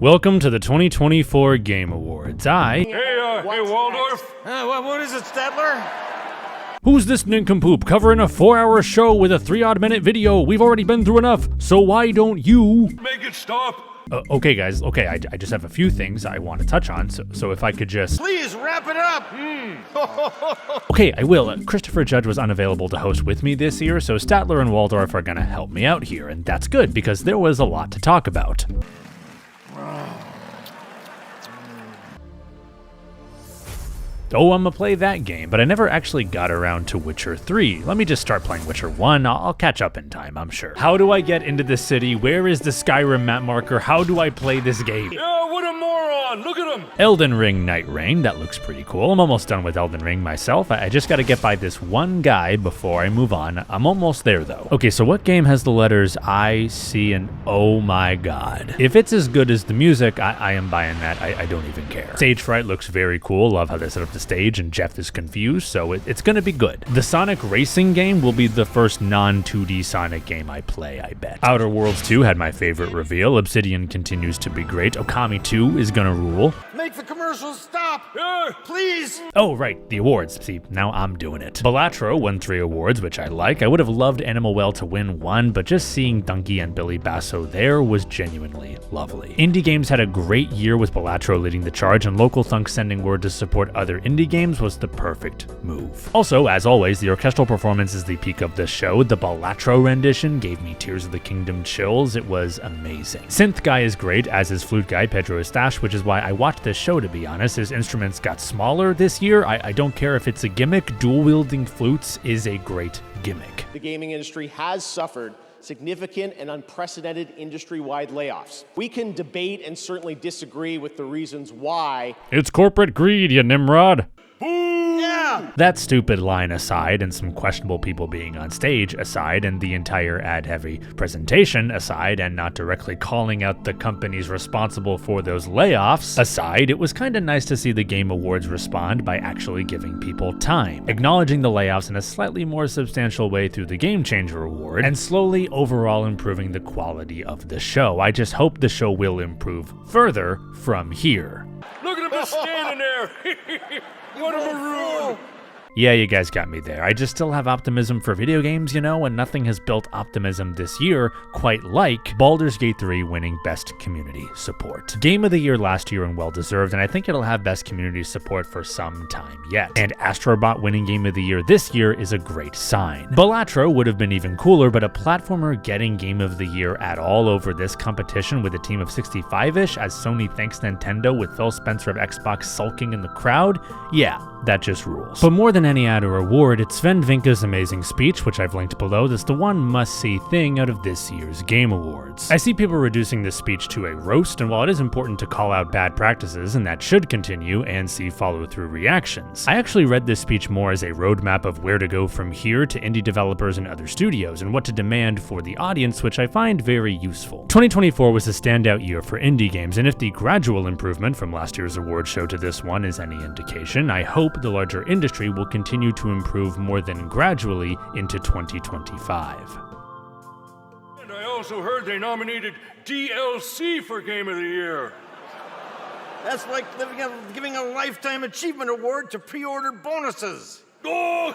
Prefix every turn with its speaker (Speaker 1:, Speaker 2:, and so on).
Speaker 1: Welcome to the 2024 Game Awards.
Speaker 2: Hey, Waldorf.
Speaker 3: What is it, Statler?
Speaker 1: Who's this nincompoop covering a 4-hour show with a 3-odd-minute video? We've already been through enough, so why don't you?
Speaker 2: Make it stop.
Speaker 1: Okay, guys, I just have a few things I want to touch on, so if I could just...
Speaker 3: Please, wrap it up!
Speaker 1: Okay, I will. Christopher Judge was unavailable to host with me this year, so Statler and Waldorf are gonna help me out here, and that's good, because there was a lot to talk about. Oh, I'm gonna play that game, but I never actually got around to Witcher 3. Let me just start playing Witcher 1, I'll catch up in time, I'm sure. How do I get into the city? Where is the Skyrim map marker? How do I play this game?
Speaker 2: Yeah, what a moron! Look at him!
Speaker 1: Elden Ring Night Rain, that looks pretty cool. I'm almost done with Elden Ring myself. I just gotta get by this one guy before I move on. I'm almost there though. Okay, so what game has the letters I, C, and oh my god? If it's as good as the music, I am buying that. I don't even care. Stage fright looks very cool. Love how they set up the stage and Jeff is confused, so it's gonna be good. The Sonic racing game will be the first non-2D Sonic game I play, I bet. Outer Worlds 2 had my favorite reveal. Obsidian continues to be great. Okami 2 is gonna rule.
Speaker 3: Make the commercials stop!
Speaker 2: Yeah.
Speaker 3: Please!
Speaker 1: Oh, right, the awards. See, now I'm doing it. Balatro won 3 awards, which I like. I would have loved Animal Well to win 1, but just seeing Donkey and Billy Basso there was genuinely lovely. Indie games had a great year with Balatro leading the charge, and Local Thunk sending word to support other indie games was the perfect move. Also, as always, the orchestral performance is the peak of the show. The Balatro rendition gave me Tears of the Kingdom chills. It was amazing. Synth Guy is great, as is Flute Guy Pedro Estache, which is why I watched this show, to be honest. His instruments got smaller this year. I don't care if it's a gimmick. Dual-wielding flutes is a great gimmick.
Speaker 4: The gaming industry has suffered significant and unprecedented industry-wide layoffs. We can debate and certainly disagree with the reasons why.
Speaker 1: It's corporate greed, you Nimrod.
Speaker 3: Yeah!
Speaker 1: That stupid line aside, and some questionable people being on stage aside, and the entire ad-heavy presentation aside, and not directly calling out the companies responsible for those layoffs aside, it was kinda nice to see the Game Awards respond by actually giving people time, acknowledging the layoffs in a slightly more substantial way through the Game Changer Award, and slowly overall improving the quality of the show. I just hope the show will improve further from here.
Speaker 2: Look at him just standing there. What a maroon!
Speaker 1: Yeah, you guys got me there. I just still have optimism for video games, you know, and nothing has built optimism this year quite like Baldur's Gate 3 winning Best Community Support. Game of the Year last year and well-deserved, and I think it'll have Best Community Support for some time yet. And Astrobot winning Game of the Year this year is a great sign. Balatro would have been even cooler, but a platformer getting Game of the Year at all over this competition with a team of 65-ish as Sony thanks Nintendo with Phil Spencer of Xbox sulking in the crowd? Yeah, that just rules. But more than any ad or award, it's Sven Vinke's amazing speech, which I've linked below, that's the one must-see thing out of this year's Game Awards. I see people reducing this speech to a roast, and while it is important to call out bad practices, and that should continue, and see follow-through reactions, I actually read this speech more as a roadmap of where to go from here to indie developers and other studios, and what to demand for the audience, which I find very useful. 2024 was a standout year for indie games, and if the gradual improvement from last year's award show to this one is any indication, I hope the larger industry will continue to improve more than gradually into 2025.
Speaker 2: And I also heard they nominated DLC for Game of the Year.
Speaker 3: That's like giving a Lifetime Achievement Award to pre-order bonuses.
Speaker 2: Oh!